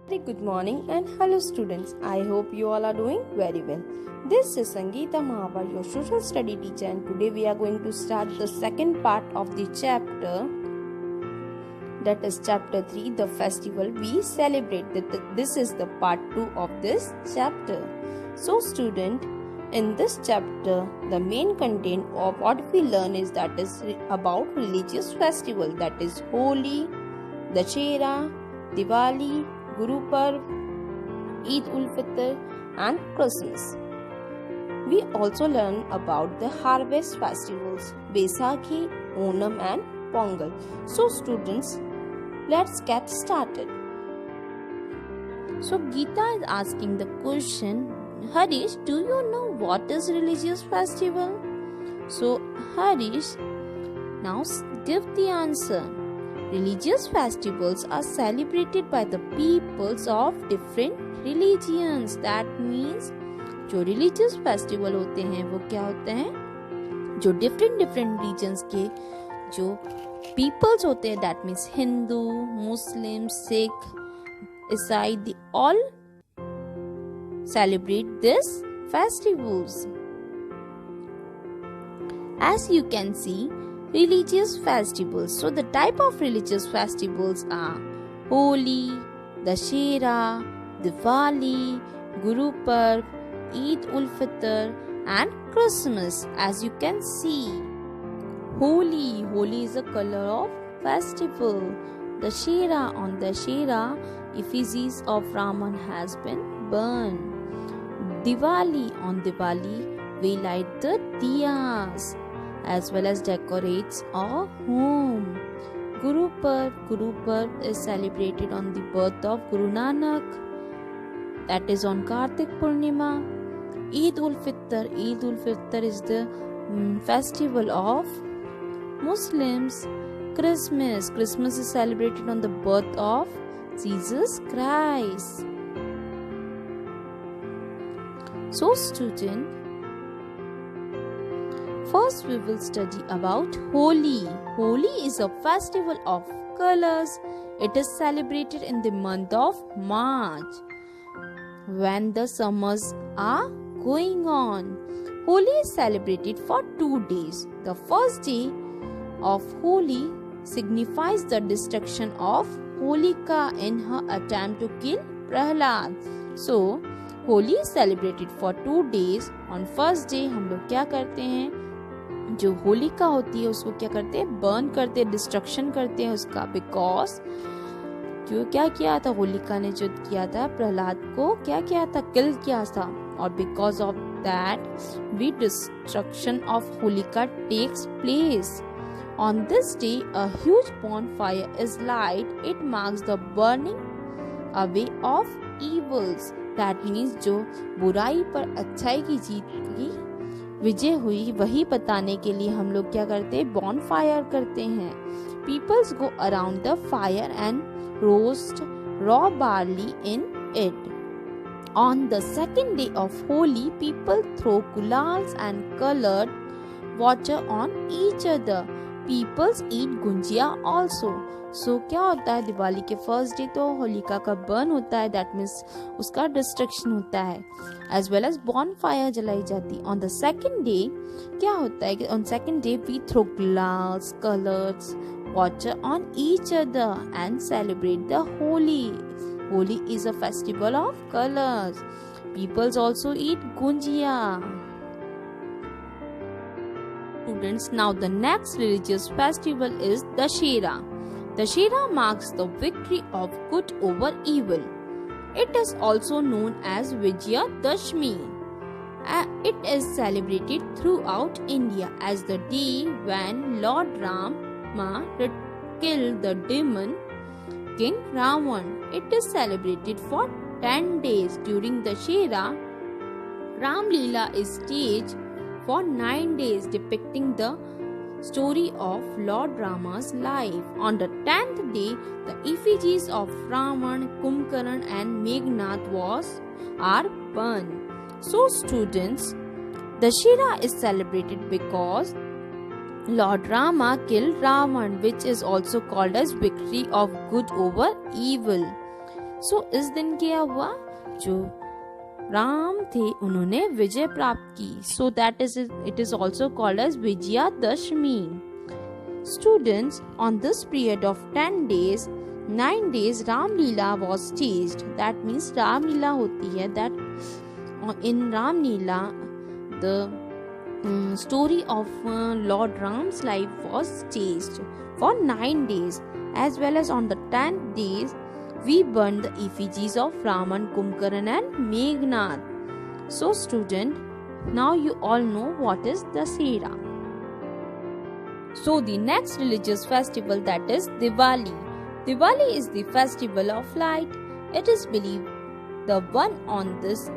Very good morning and hello students. I hope you all are doing very well. This is Sangeeta Mahavar, your social study teacher, and today we are going to start the second part of the chapter, that is chapter 3, the festival we celebrate. This is the part 2 of this chapter. So student, in this chapter, the main content of what we learn is that is about religious festival, that is Holi, Dashera, Diwali, Guru Parv, Eid ul Fitr and Christmas. We also learn about the harvest festivals, Baisakhi, Onam and Pongal. So students, let's get started. So Geeta is asking the question, Harish, do you know what is religious festival? So Harish, now give the answer. Religious festivals are celebrated by the peoples of different religions. That means जो religious festival होते हैं वो क्या होते हैं, जो different regions के जो peoples होते हैं, that means Hindu, Muslim, Sikh, Isai, they all celebrate these festivals. As you can see, religious festivals. So the type of religious festivals are Holi, Dashera, Diwali, Guru Parv, Eid ul Fitr and Christmas. As you can see, Holi is a color of festival. Dashera, on Dashera, effigies of Raman has been burned. Diwali, on Diwali, we light the diyas as well as decorates our home. Guru Parv is celebrated on the birth of Guru Nanak, that is on Kartik Purnima. Eid ul Fitr is the festival of Muslims. Christmas is celebrated on the birth of Jesus Christ. So student, first we will study about Holi. Holi is a festival of colors. It is celebrated in the month of March when the summers are going on. Holi is celebrated for 2 days. The first day of Holi signifies the destruction of Holika in her attempt to kill Prahlad. So, Holi is celebrated for 2 days. On first day हम लोग क्या करते हैं, जो होलिका होती है उसको क्या करते हैं, बर्न करते हैं, डिस्ट्रक्शन करते हैं उसका, बिकॉज जो क्या किया था, होलिका ने जो किया था, प्रहलाद को क्या किया था, किल किया था, और because of that we destruction of Holika takes place. On this day a huge bonfire is light. It marks the burning away of evils. That means जो बुराई पर अच्छाई की जीत की विजय हुई, वही बताने के लिए हम लोग क्या करते हैं, बॉनफायर करते हैं. Peoples go around the fire and roast raw barley in it. On the second day of Holi, people throw gulals and colored water on each other. Peoples eat gunjia also. So क्या होता है, दिवाली के first day तो होलिका का burn होता है, that means उसका destruction होता है, as well as bonfire जलाई जाती. ऑन द सेकेंड डे क्या होता है, on second day we throw glass colours water on each other and celebrate the Holi. Holi is a festival of colours. Peoples also eat gujiya. Students, now the next religious festival is Dashera. Dashera marks the victory of good over evil. It is also known as Vijayadashmi. It is celebrated throughout India as the day when Lord Rama killed the demon King Ravan. It is celebrated for 10 days. During Dashera, Ram Leela is staged for 9 days, depicting the story of Lord Rama's life. On the 10th day, the effigies of Ravan, Kumbhakarna and Meghnad are burned. So students, Dashera is celebrated because Lord Rama killed Ravan, which is also called as victory of good over evil. सो इस दिन क्या हुआ, जो राम थे उन्होंने विजय प्राप्त की. So that is it is also called as Vijayadashami. Students, on this period of 10 days, 9 days Ram Leela was staged. That means Ram Leela होती है. That in Ram Leela, the story of Lord Ram's life was staged for 9 days. As well as on the 10th days, we burned the effigies of Raman, Kumbhakarna and Meghnad. So student, now you all know what is Dasera. So the next religious festival, that is Diwali. Diwali is the festival of light. It is believed the one on this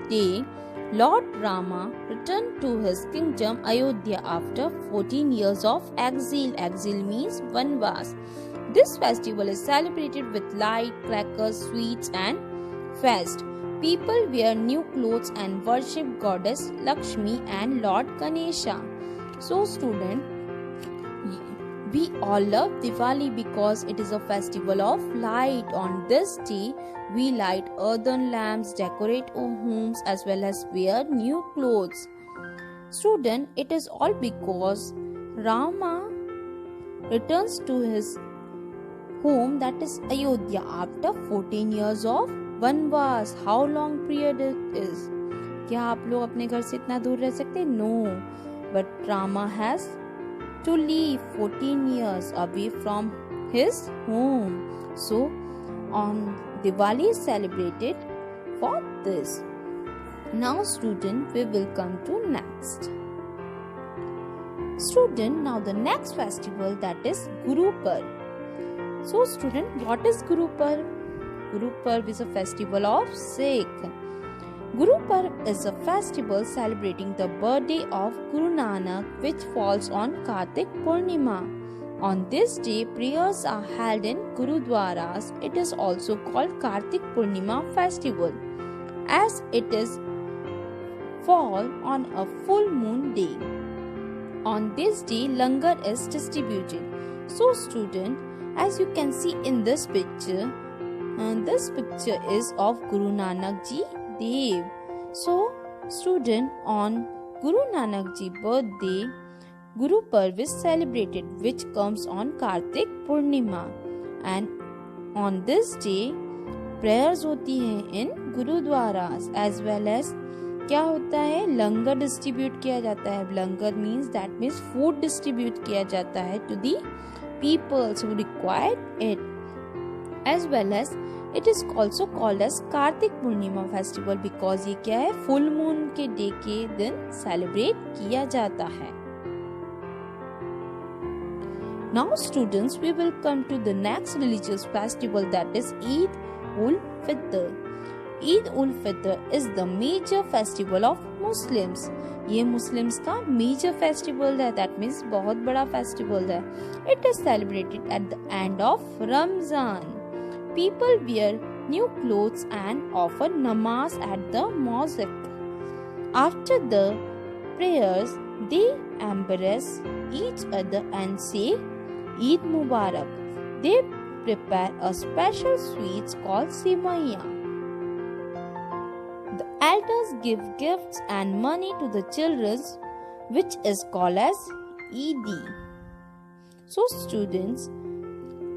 day Lord Rama returned to his kingdom Ayodhya after 14 years of exile. Exile means vanvas. This festival is celebrated with light, crackers, sweets and fest. People wear new clothes and worship goddess Lakshmi and Lord Ganesha. So student, we all love Diwali because it is a festival of light. On this day, we light earthen lamps, decorate our homes as well as wear new clothes. Student, it is all because Rama returns to his home, that is Ayodhya, after 14 years of vanvas. How long period it is? क्या आप लोग अपने घर से इतना दूर रह सकते? No, but Rama has to leave 14 years away from his home. So on Diwali is celebrated for this. Now student, we will come to next. Student, now the next festival, that is Guru Parv. So student, what is Guru Parv? Guru Parv is a festival of Sikh. Guru Parv is a festival celebrating the birthday of Guru Nanak, which falls on Kartik Purnima. On this day, prayers are held in Gurudwaras. It is also called Kartik Purnima festival, as it is fall on a full moon day. On this day, langar is distributed. So student, as you can see in this picture is of Guru Nanak Ji Dev. So student, on Guru Nanak Ji birthday, Guru Parv is celebrated, which comes on Kartik Purnima, and on this day prayers होती हैं in Gurudwaras, as well as क्या होता है, लंगर distribute किया जाता है. लंगर means that means food distribute किया जाता है to the people who require it. As well as it is also called as Kartik Purnima festival because ये क्या है, full moon के डे के दिन सेलिब्रेट किया जाता है. Now students, we will come to the next religious festival, that is Eid ul Fitr. Eid ul Fitr is the major festival of Muslims. ये मुस्लिम्स का मेजर फेस्टिवल है, that means बहुत बड़ा फेस्टिवल है. It is celebrated at the end of Ramzan. People wear new clothes and offer namaz at the mosque. After the prayers, they embrace each other and say Eid Mubarak. They prepare a special sweets called Simaiya. The elders give gifts and money to the children, which is called as Eidi. So students,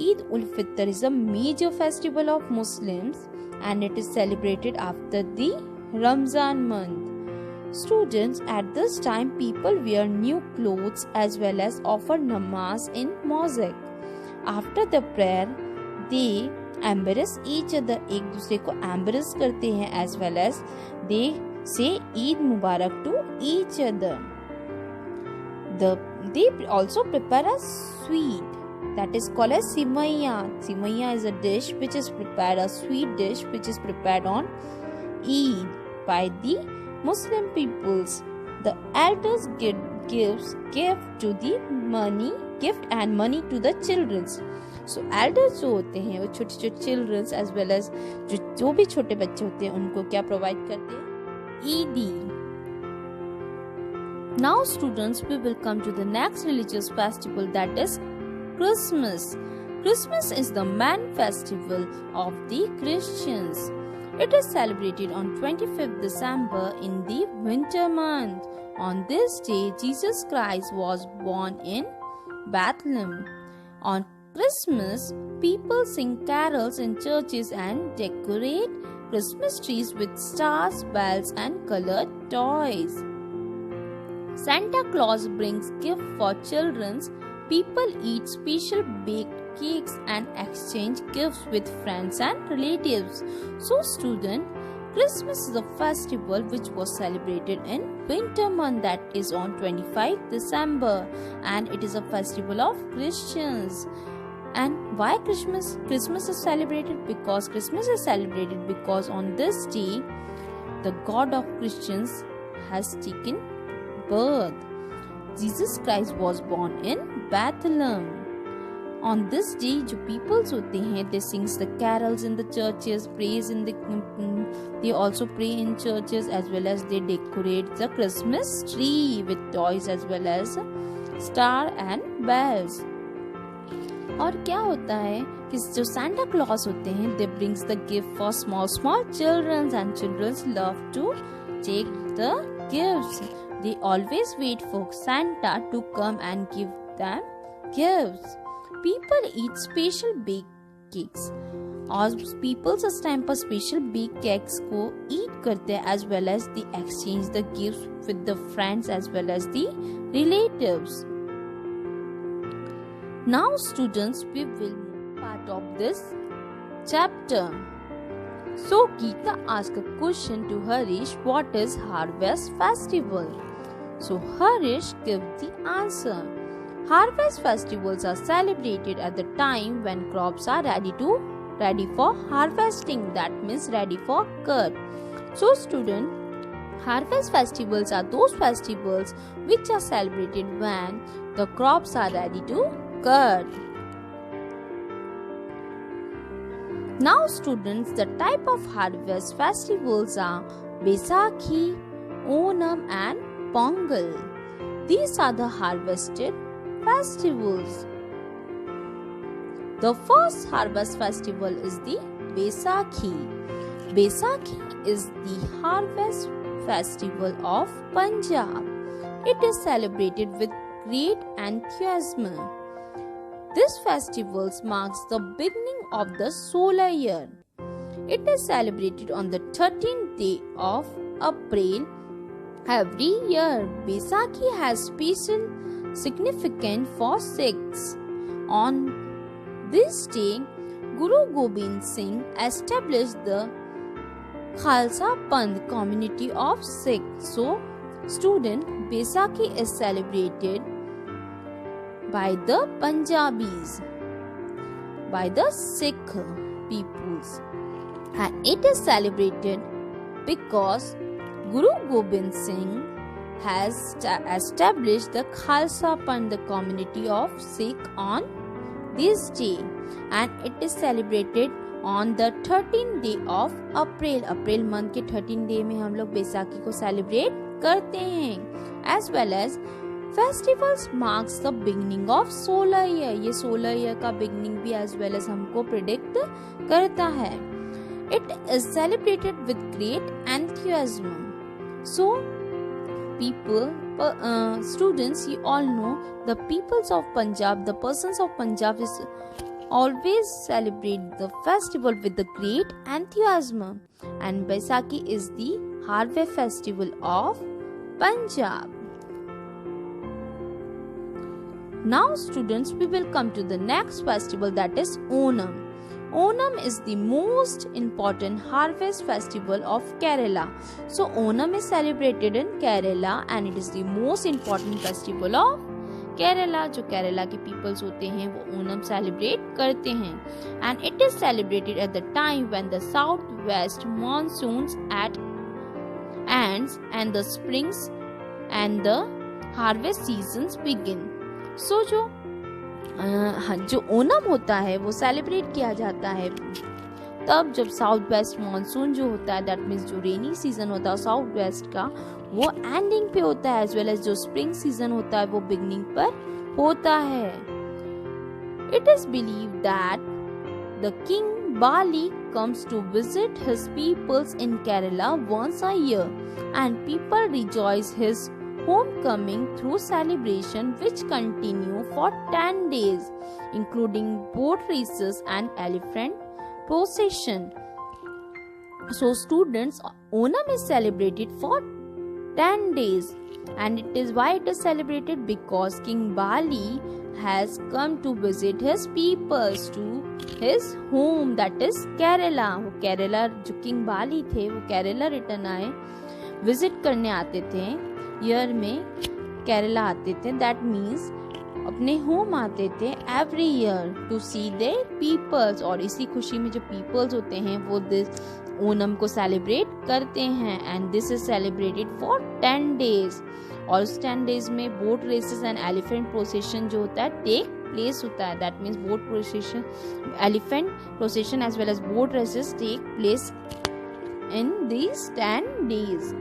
Eid ul Fitr is a major festival of Muslims and it is celebrated after the Ramzan month. Students, at this time people wear new clothes as well as offer namaz in mosque. After the prayer, they embrace each other, एक दूसरे को embrace करते हैं, as well as they say Eid Mubarak to each other. They also prepare a sweet that is called as Simaiya. Simaiya is a dish which is prepared, a sweet dish which is prepared on Eid by the Muslim peoples. The elders gives gift and money to the children. So elders जो होते हैं वो छोटे छोटे children as well as जो भी छोटे बच्चे होते हैं उनको क्या provide करते हैं, ईदी. Now students, we will come to the next religious festival, that is Christmas. Christmas is the main festival of the Christians. It is celebrated on 25th December in the winter month. On this day, Jesus Christ was born in Bethlehem. On Christmas, people sing carols in churches and decorate Christmas trees with stars, bells, and colored toys. Santa Claus brings gifts for children. People eat special baked cakes and exchange gifts with friends and relatives. So, student, Christmas is a festival which was celebrated in winter month, that is on 25th December, and it is a festival of Christians. And why Christmas? Christmas is celebrated because on this day the God of Christians has taken birth. Jesus Christ was born in Bethlehem. On this day, जो peoples होते हैं, they sings the carols in the churches, they also pray in churches, as well as they decorate the Christmas tree with toys as well as star and bells. और क्या होता है कि जो Santa Claus होते हैं, they brings the gift for small children, and children love to take the gifts. They always wait for Santa to come and give them gifts. People eat special baked cakes, और people उस time पर special bake cakes को ईट करते हैं, as well as they exchange the gifts with the friends as well as the relatives. Now students, we will move part of this chapter. So Geeta asked a question to Harish, what is Harvest Festival? So Harish gave the answer. Harvest festivals are celebrated at the time when crops are ready for harvesting, that means ready for cut. So student, harvest festivals are those festivals which are celebrated when the crops are ready to cut. Now students, the type of harvest festivals are Baisakhi, Onam and Pongal. These are the harvested festivals. The first harvest festival is the Baisakhi. Baisakhi is the harvest festival of Punjab. It is celebrated with great enthusiasm. This festival marks the beginning of the solar year. It is celebrated on the 13th day of April every year. Baisakhi has special significance for Sikhs. On this day, Guru Gobind Singh established the Khalsa Panth community of Sikhs. So, student, Baisakhi is celebrated by the Punjabis, by the Sikh peoples, and it is celebrated because Guru Gobind Singh has established the Khalsa Panth, the community of Sikh, on this day, and it is celebrated on the 13th day of April. April month के 13th day में हम लोग बैसाखी को celebrate करते हैं. As well as festivals marks the beginning of solar year. ये solar year का beginning भी as well as हमको predict करता है. It is celebrated with great enthusiasm. So, students, you all know the peoples of Punjab, the persons of Punjab is always celebrate the festival with the great enthusiasm, and Baisakhi is the harvest festival of Punjab. Now students, we will come to the next festival, that is Onam. Onam is the most important harvest festival of Kerala. So Onam is celebrated in Kerala and it is the most important festival of Kerala. जो केरला के peoples होते हैं वो Onam celebrate करते हैं, and it is celebrated at the time when the southwest monsoons ends and the springs and the harvest seasons begin. So जो ओनम होता है वो सेलिब्रेट किया जाता है तब जब साउथ वेस्ट मानसून जो होता है, दैट मीन्स जो रेनी सीजन होता है साउथ वेस्ट का, वो एंडिंग पे होता है, एज वेल एज जो स्प्रिंग सीजन होता है वो बिगनिंग पर होता है. It is believed that the king Bali comes to visit his peoples in Kerala once a year, and people rejoice his homecoming through celebration which continue for 10 days, including boat races and elephant procession. So students, Onam is celebrated for 10 days, and it is why it is celebrated because King Bali has come to visit his peoples to his home, that is Kerala. वो केरला जो king बाली थे वो Kerala return आए, visit करने आते थे, year में केरला आते थे, दैट मीन्स अपने होम आते थे every year to see the peoples, और इसी खुशी में जो पीपल्स होते हैं वो दिस ओनम को सेलिब्रेट करते हैं, and this is celebrated for 10 days. और उस 10 डेज में boat races and elephant procession जो होता है टेक प्लेस होता है, that means boat procession, elephant procession as well as boat races take place in these 10 days.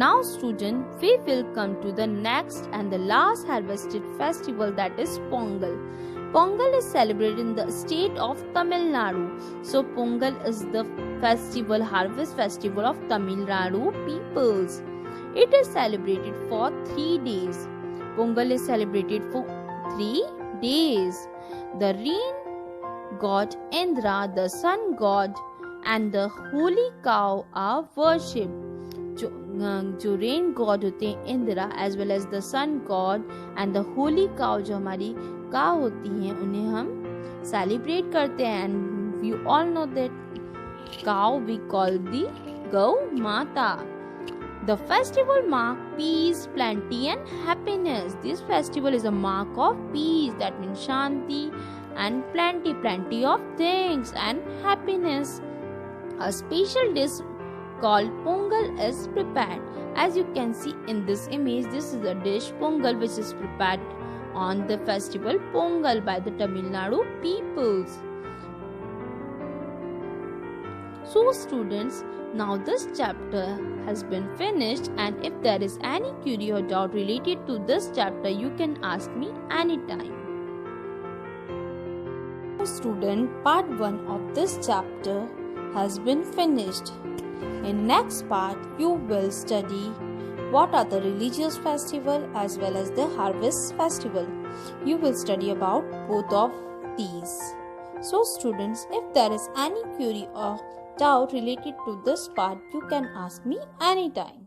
Now student, we will come to the next and the last harvested festival, that is Pongal. Pongal is celebrated in the state of Tamil Nadu. So Pongal is the festival, harvest festival of Tamil Nadu peoples. It is celebrated for 3 days. Pongal is celebrated for 3 days. The rain god Indra, the sun god and the holy cow are worshipped. जो rain god होते हैं Indira as well as the sun god and the holy cow जो हमारी cow होती हैं उन्हें हम celebrate करते हैं, and you all know that cow we call the Gau Mata. The festival mark peace, plenty and happiness. This festival is a mark of peace, that means shanti, and plenty of things and happiness. A special dish called Pongal is prepared. As you can see in this image, this is a dish Pongal which is prepared on the festival Pongal by the Tamil Nadu peoples. So students, now this chapter has been finished, and if there is any query or doubt related to this chapter, you can ask me anytime. Student, part 1 of this chapter has been finished. In next part, you will study what are the religious festival as well as the harvest festival. You will study about both of these. So students, if there is any query or doubt related to this part, you can ask me anytime.